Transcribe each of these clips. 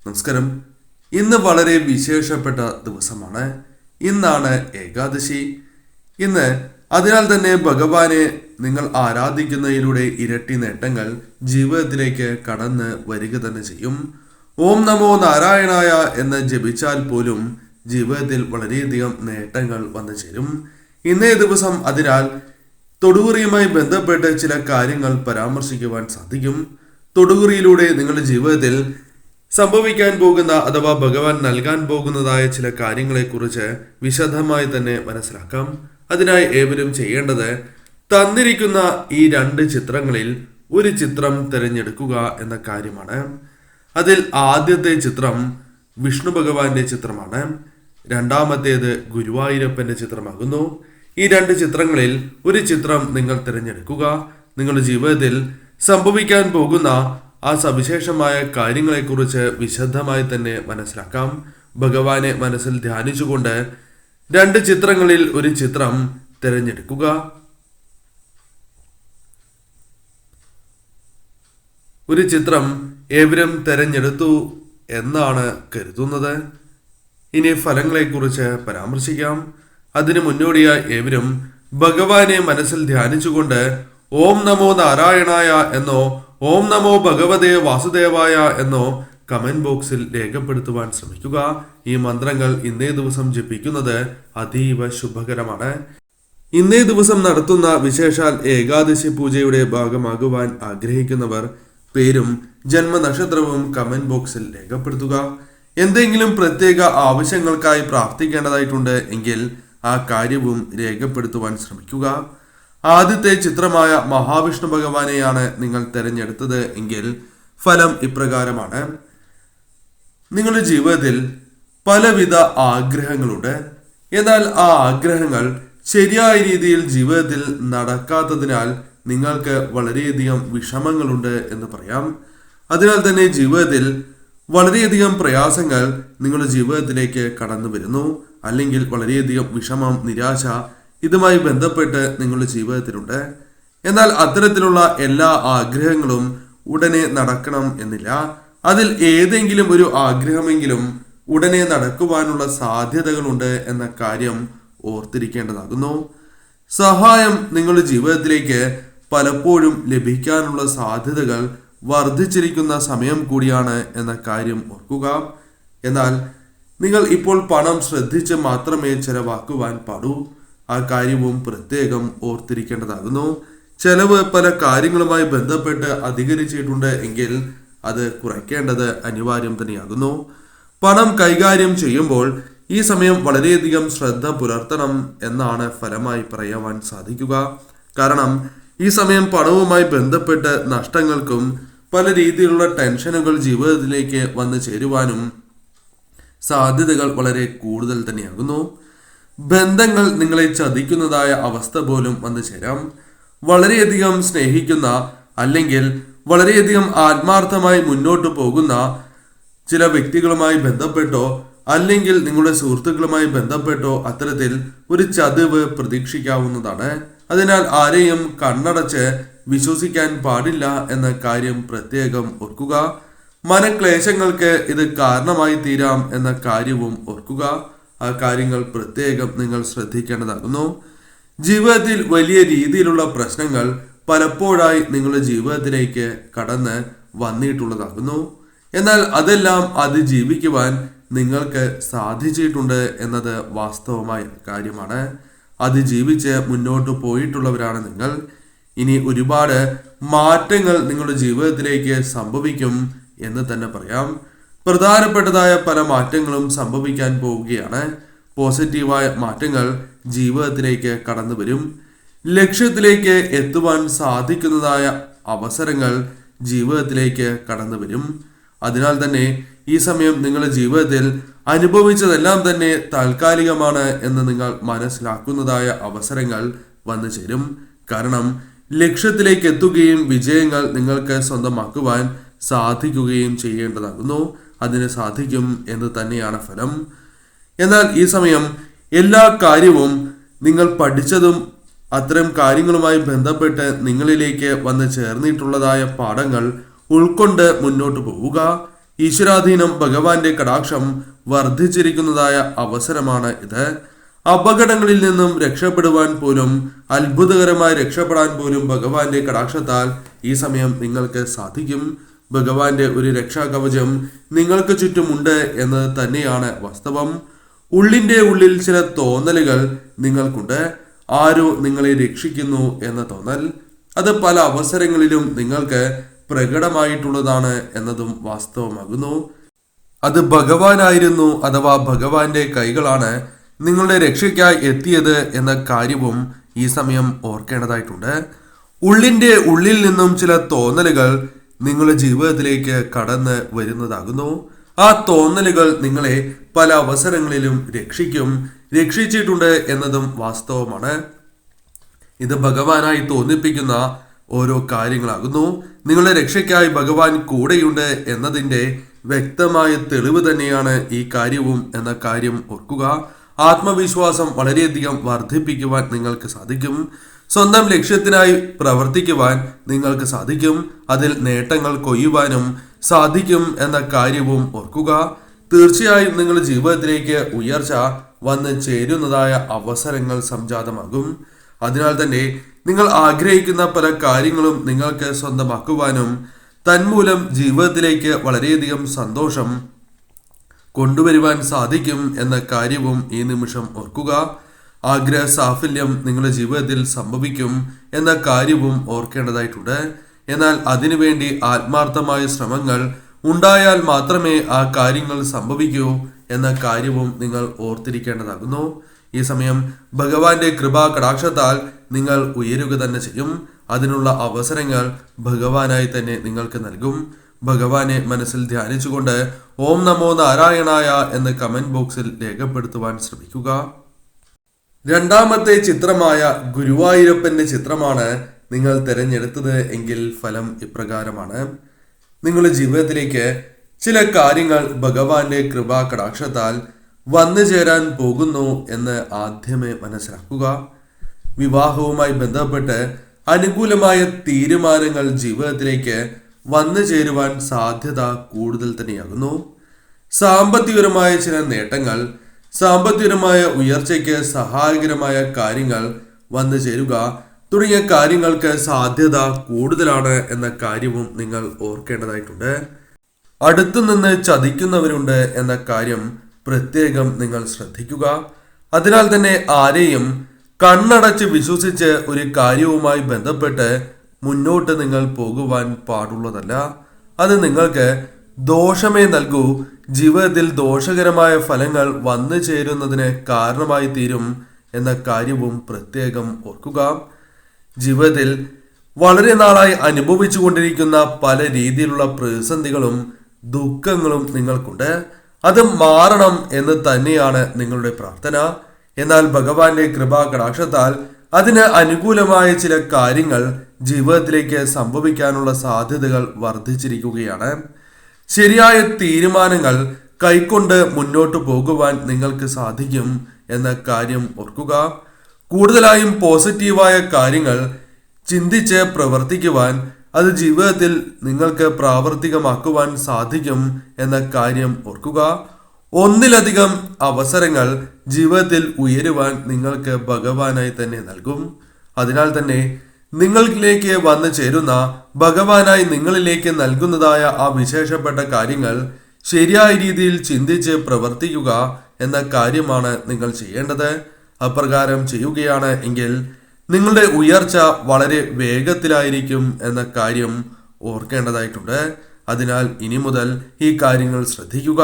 നമസ്കാരം. ഇന്ന് വളരെ വിശേഷപ്പെട്ട ദിവസമാണ്. ഇന്നാണ് ഏകാദശി. അതിനാൽ തന്നെ ഭഗവാനെ നിങ്ങൾ ആരാധിക്കുന്നതിലൂടെ ഇരട്ടി നേട്ടങ്ങൾ ജീവിതത്തിലേക്ക് കടന്ന് വരിക തന്നെ ചെയ്യും. ഓം നമോ നാരായണായ എന്ന് ജപിച്ചാൽ പോലും ജീവിതത്തിൽ വളരെയധികം നേട്ടങ്ങൾ വന്നു ചേരും ഇന്നേ ദിവസം. അതിനാൽ തൊടുകുറിയുമായി ബന്ധപ്പെട്ട് ചില കാര്യങ്ങൾ പരാമർശിക്കുവാൻ സാധിക്കും. തൊടുകുറിയിലൂടെ നിങ്ങളുടെ ജീവിതത്തിൽ സംഭവിക്കാൻ പോകുന്ന അഥവാ ഭഗവാൻ നൽകാൻ പോകുന്നതായ ചില കാര്യങ്ങളെക്കുറിച്ച് വിശദമായി തന്നെ മനസ്സിലാക്കാം. അതിനായി ഏവരും ചെയ്യേണ്ടത് തന്നിരിക്കുന്ന ഈ 2 ചിത്രങ്ങളിൽ ഒരു ചിത്രം തിരഞ്ഞെടുക്കുക എന്ന കാര്യമാണ്. അതിൽ ആദ്യത്തെ ചിത്രം വിഷ്ണു ഭഗവാന്റെ ചിത്രമാണ്. രണ്ടാമത്തേത് ഗുരുവായൂരപ്പന്റെ ചിത്രമാകുന്നു. ഈ 2 ചിത്രങ്ങളിൽ ഒരു ചിത്രം നിങ്ങൾ തിരഞ്ഞെടുക്കുക. നിങ്ങളുടെ ജീവിതത്തിൽ സംഭവിക്കാൻ പോകുന്ന ആ സവിശേഷമായ കാര്യങ്ങളെക്കുറിച്ച് വിശദമായി തന്നെ മനസ്സിലാക്കാം. ഭഗവാനെ മനസ്സിൽ ധ്യാനിച്ചുകൊണ്ട് 2 ചിത്രങ്ങളിൽ ഒരു ചിത്രം തിരഞ്ഞെടുക്കുക. ഒരു ചിത്രം ഏവരും തിരഞ്ഞെടുത്തു എന്നാണ് കരുതുന്നത്. ഇനി ഫലങ്ങളെക്കുറിച്ച് പരാമർശിക്കാം. അതിനു മുന്നോടിയായി ഏവരും ഭഗവാനെ മനസ്സിൽ ധ്യാനിച്ചുകൊണ്ട് ഓം നമോ നാരായണായ എന്നോ ഓം നമോ ഭഗവതേ വാസുദേവായ എന്നോ കമന്റ് ബോക്സിൽ രേഖപ്പെടുത്തുവാൻ ശ്രമിക്കുക. ഈ മന്ത്രങ്ങൾ ഇന്നേ ദിവസം ജപിക്കുന്നത് അതീവ ശുഭകരമാണ്. ഇന്നേ ദിവസം നടത്തുന്ന വിശേഷാൽ ഏകാദശി പൂജയുടെ ഭാഗമാകുവാൻ ആഗ്രഹിക്കുന്നവർ പേരും ജന്മനക്ഷത്രവും കമന്റ് ബോക്സിൽ രേഖപ്പെടുത്തുക. എന്തെങ്കിലും പ്രത്യേക ആവശ്യങ്ങൾക്കായി പ്രാർത്ഥിക്കേണ്ടതായിട്ടുണ്ട് എങ്കിൽ ആ കാര്യവും രേഖപ്പെടുത്തുവാൻ ശ്രമിക്കുക. ആദ്യത്തെ ചിത്രമായ മഹാവിഷ്ണു ഭഗവാനെയാണ് നിങ്ങൾ തിരഞ്ഞെടുത്തത് എങ്കിൽ ഫലം ഇപ്രകാരമാണ്. നിങ്ങളുടെ ജീവിതത്തിൽ പലവിധ ആഗ്രഹങ്ങളുണ്ട്. എന്നാൽ ആ ആഗ്രഹങ്ങൾ ശരിയായ രീതിയിൽ ജീവിതത്തിൽ നടക്കാത്തതിനാൽ നിങ്ങൾക്ക് വളരെയധികം വിഷമങ്ങളുണ്ട് എന്ന് പറയാം. അതിനാൽ തന്നെ ജീവിതത്തിൽ വളരെയധികം പ്രയാസങ്ങൾ നിങ്ങളുടെ ജീവിതത്തിലേക്ക് കടന്നു വരുന്നു. അല്ലെങ്കിൽ വളരെയധികം വിഷമം, നിരാശ ഇതുമായി ബന്ധപ്പെട്ട് നിങ്ങളുടെ ജീവിതത്തിലുണ്ട്. എന്നാൽ അത്തരത്തിലുള്ള എല്ലാ ആഗ്രഹങ്ങളും ഉടനെ നടക്കണം എന്നില്ല. അതിൽ ഏതെങ്കിലും ഒരു ആഗ്രഹമെങ്കിലും ഉടനെ നടക്കുവാനുള്ള സാധ്യതകളുണ്ട് എന്ന കാര്യം ഓർത്തിരിക്കേണ്ടതാകുന്നു. സഹായം നിങ്ങളുടെ ജീവിതത്തിലേക്ക് പലപ്പോഴും ലഭിക്കാനുള്ള സാധ്യതകൾ വർദ്ധിച്ചിരിക്കുന്ന സമയം കൂടിയാണ് എന്ന കാര്യം ഓർക്കുക. എന്നാൽ നിങ്ങൾ ഇപ്പോൾ പണം ശ്രദ്ധിച്ച് മാത്രമേ ചെലവാക്കുവാൻ പാടൂ. ആ കാര്യവും പ്രത്യേകം ഓർത്തിരിക്കേണ്ടതാകുന്നു. ചെലവ് പല കാര്യങ്ങളുമായി ബന്ധപ്പെട്ട് അധികരിച്ചിട്ടുണ്ട് എങ്കിൽ അത് കുറയ്ക്കേണ്ടത് അനിവാര്യം തന്നെയാകുന്നു. പണം കൈകാര്യം ചെയ്യുമ്പോൾ ഈ സമയം വളരെയധികം ശ്രദ്ധ പുലർത്തണം എന്നാണ് ഫലമായി പറയുവാൻ സാധിക്കുക. കാരണം ഈ സമയം പണവുമായി ബന്ധപ്പെട്ട് നഷ്ടങ്ങൾക്കും പല രീതിയിലുള്ള ടെൻഷനുകൾ ജീവിതത്തിലേക്ക് വന്നു ചേരുവാനും സാധ്യതകൾ വളരെ കൂടുതൽ തന്നെയാകുന്നു. ബന്ധങ്ങൾ നിങ്ങളെ ചതിക്കുന്നതായ അവസ്ഥ പോലും വന്നു ചേരാം. വളരെയധികം സ്നേഹിക്കുന്ന അല്ലെങ്കിൽ വളരെയധികം ആത്മാർത്ഥമായി മുന്നോട്ട് പോകുന്ന ചില വ്യക്തികളുമായി ബന്ധപ്പെട്ടോ അല്ലെങ്കിൽ നിങ്ങളുടെ സുഹൃത്തുക്കളുമായി ബന്ധപ്പെട്ടോ അത്തരത്തിൽ ഒരു ചതിവ് പ്രതീക്ഷിക്കാവുന്നതാണ്. അതിനാൽ ആരെയും കണ്ണടച്ച് വിശ്വസിക്കാൻ പാടില്ല എന്ന കാര്യം പ്രത്യേകം ഓർക്കുക. മനക്ലേശങ്ങൾക്ക് ഇത് കാരണമായി തീരാം എന്ന കാര്യവും ഓർക്കുക. ആ കാര്യങ്ങൾ പ്രത്യേകം നിങ്ങൾ ശ്രദ്ധിക്കേണ്ടതാകുന്നു. ജീവിതത്തിൽ വലിയ രീതിയിലുള്ള പ്രശ്നങ്ങൾ പലപ്പോഴായി നിങ്ങളുടെ ജീവിതത്തിലേക്ക് കടന്ന് വന്നിട്ടുള്ളതാകുന്നു. എന്നാൽ അതെല്ലാം അതിജീവിക്കുവാൻ നിങ്ങൾക്ക് സാധിച്ചിട്ടുണ്ട് എന്നത് വാസ്തവമായ കാര്യമാണ്. അതിജീവിച്ച് മുന്നോട്ട് പോയിട്ടുള്ളവരാണ് നിങ്ങൾ. ഇനി ഒരുപാട് മാറ്റങ്ങൾ നിങ്ങളുടെ ജീവിതത്തിലേക്ക് സംഭവിക്കും എന്ന് തന്നെ പറയാം. പ്രധാനപ്പെട്ടതായ പല മാറ്റങ്ങളും സംഭവിക്കാൻ പോവുകയാണ്. പോസിറ്റീവായ മാറ്റങ്ങൾ ജീവിതത്തിലേക്ക് കടന്നു വരും. ലക്ഷ്യത്തിലേക്ക് എത്തുവാൻ സാധിക്കുന്നതായ അവസരങ്ങൾ ജീവിതത്തിലേക്ക് കടന്നു വരും. അതിനാൽ തന്നെ ഈ സമയം നിങ്ങളുടെ ജീവിതത്തിൽ അനുഭവിച്ചതെല്ലാം തന്നെ താൽക്കാലികമാണ് എന്ന് നിങ്ങൾ മനസ്സിലാക്കുന്നതായ അവസരങ്ങൾ വന്നു ചേരും. കാരണം ലക്ഷ്യത്തിലേക്ക് എത്തുകയും വിജയങ്ങൾ നിങ്ങൾക്ക് സ്വന്തമാക്കുവാൻ സാധിക്കുകയും ചെയ്യേണ്ടതാകുന്നു. അതിന് സാധിക്കും എന്ന് തന്നെയാണ് ഫലം. എന്നാൽ ഈ സമയം എല്ലാ കാര്യവും നിങ്ങൾ പഠിച്ചതും അത്തരം കാര്യങ്ങളുമായി ബന്ധപ്പെട്ട് നിങ്ങളിലേക്ക് വന്ന് ചേർന്നിട്ടുള്ളതായ പാഠങ്ങൾ ഉൾക്കൊണ്ട് മുന്നോട്ട് പോവുക. ഈശ്വരാധീനം, ഭഗവാന്റെ കടാക്ഷം വർദ്ധിച്ചിരിക്കുന്നതായ അവസരമാണ് ഇത്. അപകടങ്ങളിൽ നിന്നും രക്ഷപ്പെടുവാൻ പോലും, അത്ഭുതകരമായി രക്ഷപ്പെടാൻ പോലും ഭഗവാന്റെ കടാക്ഷത്താൽ ഈ സമയം നിങ്ങൾക്ക് സാധിക്കും. ഭഗവാന്റെ ഒരു രക്ഷാകവചം നിങ്ങൾക്ക് ചുറ്റുമുണ്ട് എന്ന് തന്നെയാണ് വാസ്തവം. ഉള്ളിന്റെ ഉള്ളിൽ ചില തോന്നലുകൾ നിങ്ങൾക്കുണ്ട്. ആരോ നിങ്ങളെ രക്ഷിക്കുന്നു എന്ന തോന്നൽ, അത് പല അവസരങ്ങളിലും നിങ്ങൾക്ക് പ്രകടമായിട്ടുള്ളതാണ് എന്നതും വാസ്തവമാകുന്നു. അത് ഭഗവാനായിരുന്നു, അഥവാ ഭഗവാന്റെ കൈകളാണ് നിങ്ങളുടെ രക്ഷയ്ക്കായി എത്തിയത് എന്ന കാര്യവും ഈ സമയം ഓർക്കേണ്ടതായിട്ടുണ്ട്. ഉള്ളിന്റെ ഉള്ളിൽ നിന്നും ചില തോന്നലുകൾ നിങ്ങളുടെ ജീവിതത്തിലേക്ക് കടന്ന് വരുന്നതാകുന്നു. ആ തോന്നലുകൾ നിങ്ങളെ പല അവസരങ്ങളിലും രക്ഷിച്ചിട്ടുണ്ട് എന്നതും വാസ്തവമാണ്. ഇത് ഭഗവാനായി തോന്നിപ്പിക്കുന്ന ഓരോ കാര്യങ്ങളാകുന്നു. നിങ്ങളുടെ രക്ഷയ്ക്കായി ഭഗവാൻ കൂടെയുണ്ട് എന്നതിൻ്റെ വ്യക്തമായ തെളിവ് തന്നെയാണ് ഈ കാര്യവും എന്ന കാര്യം ഓർക്കുക. ആത്മവിശ്വാസം വളരെയധികം വർദ്ധിപ്പിക്കുവാൻ നിങ്ങൾക്ക് സാധിക്കും. സ്വന്തം ലക്ഷ്യത്തിനായി പ്രവർത്തിക്കുവാൻ നിങ്ങൾക്ക് സാധിക്കും. അതിൽ നേട്ടങ്ങൾ കൊയ്യുവാനും സാധിക്കും എന്ന കാര്യവും ഓർക്കുക. തീർച്ചയായും നിങ്ങളുടെ ജീവിതത്തിലേക്ക് ഉയർച്ച വന്ന് ചേരുന്നതായ അവസരങ്ങൾ സംജാതമാകും. അതിനാൽ തന്നെ നിങ്ങൾ ആഗ്രഹിക്കുന്ന പല കാര്യങ്ങളും നിങ്ങൾക്ക് സ്വന്തമാക്കുവാനും തന്മൂലം ജീവിതത്തിലേക്ക് വളരെയധികം സന്തോഷം കൊണ്ടുവരുവാൻ സാധിക്കും എന്ന കാര്യവും ഈ നിമിഷം ഓർക്കുക. ആഗ്രഹ സാഫല്യം നിങ്ങളുടെ ജീവിതത്തിൽ സംഭവിക്കും എന്ന കാര്യവും ഓർക്കേണ്ടതായിട്ടുണ്ട്. എന്നാൽ അതിനുവേണ്ടി ആത്മാർത്ഥമായ ശ്രമങ്ങൾ ഉണ്ടായാൽ മാത്രമേ ആ കാര്യങ്ങൾ സംഭവിക്കൂ എന്ന കാര്യവും നിങ്ങൾ ഓർത്തിരിക്കേണ്ടതാകുന്നു. ഈ സമയം ഭഗവാന്റെ കൃപാ കടാക്ഷത്താൽ നിങ്ങൾ ഉയരുക തന്നെ ചെയ്യും. അതിനുള്ള അവസരങ്ങൾ ഭഗവാനായി തന്നെ നിങ്ങൾക്ക് നൽകും. ഭഗവാനെ മനസ്സിൽ ധ്യാനിച്ചുകൊണ്ട് ഓം നമോ നാരായണായ എന്ന് കമന്റ് ബോക്സിൽ രേഖപ്പെടുത്തുവാൻ ശ്രമിക്കുക. രണ്ടാമത്തെ ചിത്രമായ ഗുരുവായൂരപ്പന്റെ ചിത്രമാണ് നിങ്ങൾ തിരഞ്ഞെടുത്തത് എങ്കിൽ ഫലം ഇപ്രകാരമാണ്. നിങ്ങളുടെ ജീവിതത്തിലേക്ക് ചില കാര്യങ്ങൾ ഭഗവാന്റെ കൃപാ കടാക്ഷത്താൽ വന്നു ചേരാൻ പോകുന്നു എന്ന് ആദ്യമേ മനസ്സിലാക്കുക. വിവാഹവുമായി ബന്ധപ്പെട്ട് അനുകൂലമായ തീരുമാനങ്ങൾ ജീവിതത്തിലേക്ക് വന്നു ചേരുവാൻ സാധ്യത കൂടുതൽ തന്നെയാകുന്നു. സാമ്പത്തികപരമായ ചില നേട്ടങ്ങൾ, സാമ്പത്തികപരമായ ഉയർച്ചയ്ക്ക് സഹായകരമായ കാര്യങ്ങൾ വന്നു ചേരുക തുടങ്ങിയ കാര്യങ്ങൾക്ക് സാധ്യത കൂടുതലാണ് എന്ന കാര്യവും നിങ്ങൾ ഓർക്കേണ്ടതായിട്ടുണ്ട്. അടുത്തുനിന്ന് ചതിക്കുന്നവരുണ്ട് എന്ന കാര്യം പ്രത്യേകം നിങ്ങൾ ശ്രദ്ധിക്കുക. അതിനാൽ തന്നെ ആരെയും കണ്ണടച്ച് വിശ്വസിച്ച് ഒരു കാര്യവുമായി ബന്ധപ്പെട്ട് മുന്നോട്ട് നിങ്ങൾ പോകുവാൻ പാടുള്ളതല്ല. അത് നിങ്ങൾക്ക് ദോഷമേ നൽകൂ. ജീവിതത്തിൽ ദോഷകരമായ ഫലങ്ങൾ വന്നു ചേരുന്നതിന് കാരണമായി തീരും എന്ന കാര്യവും പ്രത്യേകം ഓർക്കുക. ജീവിതത്തിൽ വളരെ നാളായി അനുഭവിച്ചു കൊണ്ടിരിക്കുന്ന പല രീതിയിലുള്ള പ്രതിസന്ധികളും ദുഃഖങ്ങളും നിങ്ങൾക്കുണ്ട്. അത് മാറണം എന്ന് തന്നെയാണ് നിങ്ങളുടെ പ്രാർത്ഥന. എന്നാൽ ഭഗവാന്റെ കൃപാ കടാക്ഷത്താൽ അതിന് അനുകൂലമായ ചില കാര്യങ്ങൾ ജീവിതത്തിലേക്ക് സംഭവിക്കാനുള്ള സാധ്യതകൾ വർദ്ധിച്ചിരിക്കുകയാണ്. ശരിയായ തീരുമാനങ്ങൾ കൈക്കൊണ്ട് മുന്നോട്ട് പോകുവാൻ നിങ്ങൾക്ക് സാധിക്കും എന്ന കാര്യം ഓർക്കുക. കൂടുതലായും പോസിറ്റീവായ കാര്യങ്ങൾ ചിന്തിച്ച് പ്രവർത്തിക്കുവാൻ, അത് ജീവിതത്തിൽ നിങ്ങൾക്ക് പ്രാവർത്തികമാക്കുവാൻ സാധിക്കും എന്ന കാര്യം ഓർക്കുക. ഒന്നിലധികം അവസരങ്ങൾ ജീവിതത്തിൽ ഉയരുവാൻ നിങ്ങൾക്ക് ഭഗവാനായി തന്നെ നൽകും. അതിനാൽ തന്നെ നിങ്ങളിലേക്ക് വന്നു ചേരുന്ന ഭഗവാനായി നിങ്ങളിലേക്ക് നൽകുന്നതായ ആ വിശേഷപ്പെട്ട കാര്യങ്ങൾ ശരിയായ രീതിയിൽ ചിന്തിച്ച് പ്രവർത്തിക്കുക എന്ന കാര്യമാണ് നിങ്ങൾ ചെയ്യേണ്ടത്. അപ്രകാരം ചെയ്യുകയാണ് എങ്കിൽ നിങ്ങളുടെ ഉയർച്ച വളരെ വേഗത്തിലായിരിക്കും എന്ന കാര്യം ഓർക്കേണ്ടതായിട്ടുണ്ട്. അതിനാൽ ഇനി മുതൽ ഈ കാര്യങ്ങൾ ശ്രദ്ധിക്കുക.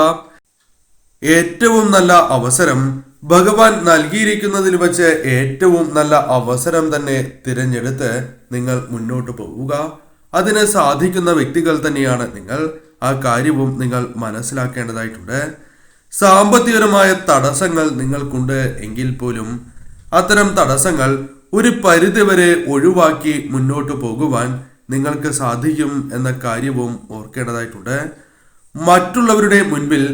ഏറ്റവും നല്ല അവസരം ഭഗവാൻ നൽകിയിരിക്കുന്നതിൽ വച്ച് ഏറ്റവും നല്ല അവസരം തന്നെ തിരഞ്ഞെടുത്ത് നിങ്ങൾ മുന്നോട്ട് പോവുക. അതിന് സാധിക്കുന്ന വ്യക്തികൾ തന്നെയാണ് നിങ്ങൾ. ആ കാര്യവും നിങ്ങൾ മനസ്സിലാക്കേണ്ടതായിട്ടുണ്ട്. സാമ്പത്തികപരമായ തടസ്സങ്ങൾ നിങ്ങൾക്കുണ്ട് എങ്കിൽ പോലും അത്തരം തടസ്സങ്ങൾ ഒരു പരിധിവരെ ഒഴിവാക്കി മുന്നോട്ട് പോകുവാൻ നിങ്ങൾക്ക് സാധിക്കും എന്ന കാര്യവും ഓർക്കേണ്ടതായിട്ടുണ്ട്. മറ്റുള്ളവരുടെ മുൻപിൽ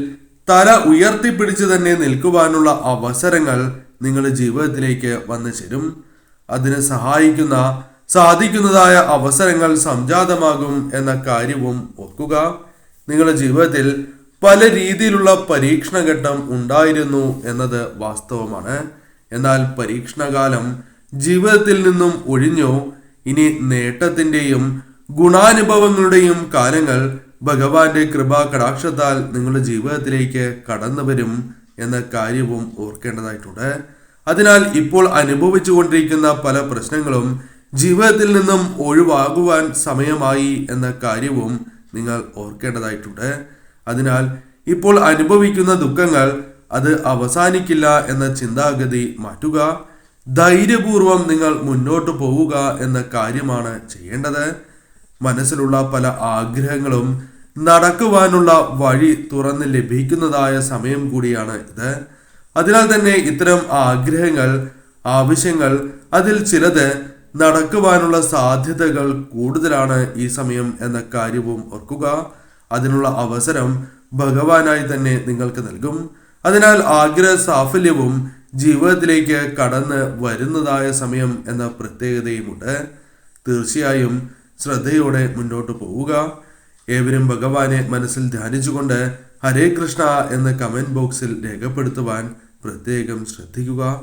തല ഉയർത്തിപ്പിടിച്ച് തന്നെ നിൽക്കുവാനുള്ള അവസരങ്ങൾ നിങ്ങളുടെ ജീവിതത്തിലേക്ക് വന്നു ചേരും. അതിന് സാധിക്കുന്നതായ അവസരങ്ങൾ സംജാതമാകും എന്ന കാര്യവും ഓർക്കുക. നിങ്ങളുടെ ജീവിതത്തിൽ പല രീതിയിലുള്ള പരീക്ഷണഘട്ടം ഉണ്ടായിരുന്നു എന്നത് വാസ്തവമാണ്. എന്നാൽ പരീക്ഷണകാലം ജീവിതത്തിൽ നിന്നും ഒഴിഞ്ഞു. ഇനി നേട്ടത്തിന്റെയും ഗുണാനുഭവങ്ങളുടെയും കാലങ്ങൾ ഭഗവാന്റെ കൃപാ കടാക്ഷത്താൽ നിങ്ങളുടെ ജീവിതത്തിലേക്ക് കടന്നു വരും എന്ന കാര്യവും ഓർക്കേണ്ടതായിട്ടുണ്ട്. അതിനാൽ ഇപ്പോൾ അനുഭവിച്ചു കൊണ്ടിരിക്കുന്ന പല പ്രശ്നങ്ങളും ജീവിതത്തിൽ നിന്നും ഒഴിവാകുവാൻ സമയമായി എന്ന കാര്യവും നിങ്ങൾ ഓർക്കേണ്ടതായിട്ടുണ്ട്. അതിനാൽ ഇപ്പോൾ അനുഭവിക്കുന്ന ദുഃഖങ്ങൾ അത് അവസാനിക്കില്ല എന്ന ചിന്താഗതി മാറ്റുക. ധൈര്യപൂർവം നിങ്ങൾ മുന്നോട്ട് പോവുക എന്ന കാര്യമാണ് ചെയ്യേണ്ടത്. മനസ്സിലുള്ള പല ആഗ്രഹങ്ങളും നടക്കുവാനുള്ള വഴി തുറന്ന് ലഭിക്കുന്നതായ സമയം കൂടിയാണ് ഇത്. അതിനാൽ തന്നെ ഇത്തരം ആഗ്രഹങ്ങൾ, ആവശ്യങ്ങൾ, അതിൽ ചിലത് നടക്കുവാനുള്ള സാധ്യതകൾ കൂടുതലാണ് ഈ സമയം എന്ന കാര്യവും ഓർക്കുക. അതിനുള്ള അവസരം ഭഗവാനായി തന്നെ നിങ്ങൾക്ക് നൽകും. അതിനാൽ ആഗ്രഹ സാഫല്യവും ജീവിതത്തിലേക്ക് കടന്ന് വരുന്നതായ സമയം എന്ന പ്രത്യേകതയുമുണ്ട്. തീർച്ചയായും ശ്രദ്ധയോടെ മുന്നോട്ട് പോവുക. ഏവരും ഭഗവാനെ മനസ്സിൽ ധ്യാനിച്ചുകൊണ്ട് ഹരേ കൃഷ്ണ എന്ന് കമന്റ് ബോക്സിൽ രേഖപ്പെടുത്തുവാൻ പ്രത്യേകം ശ്രദ്ധിക്കുക.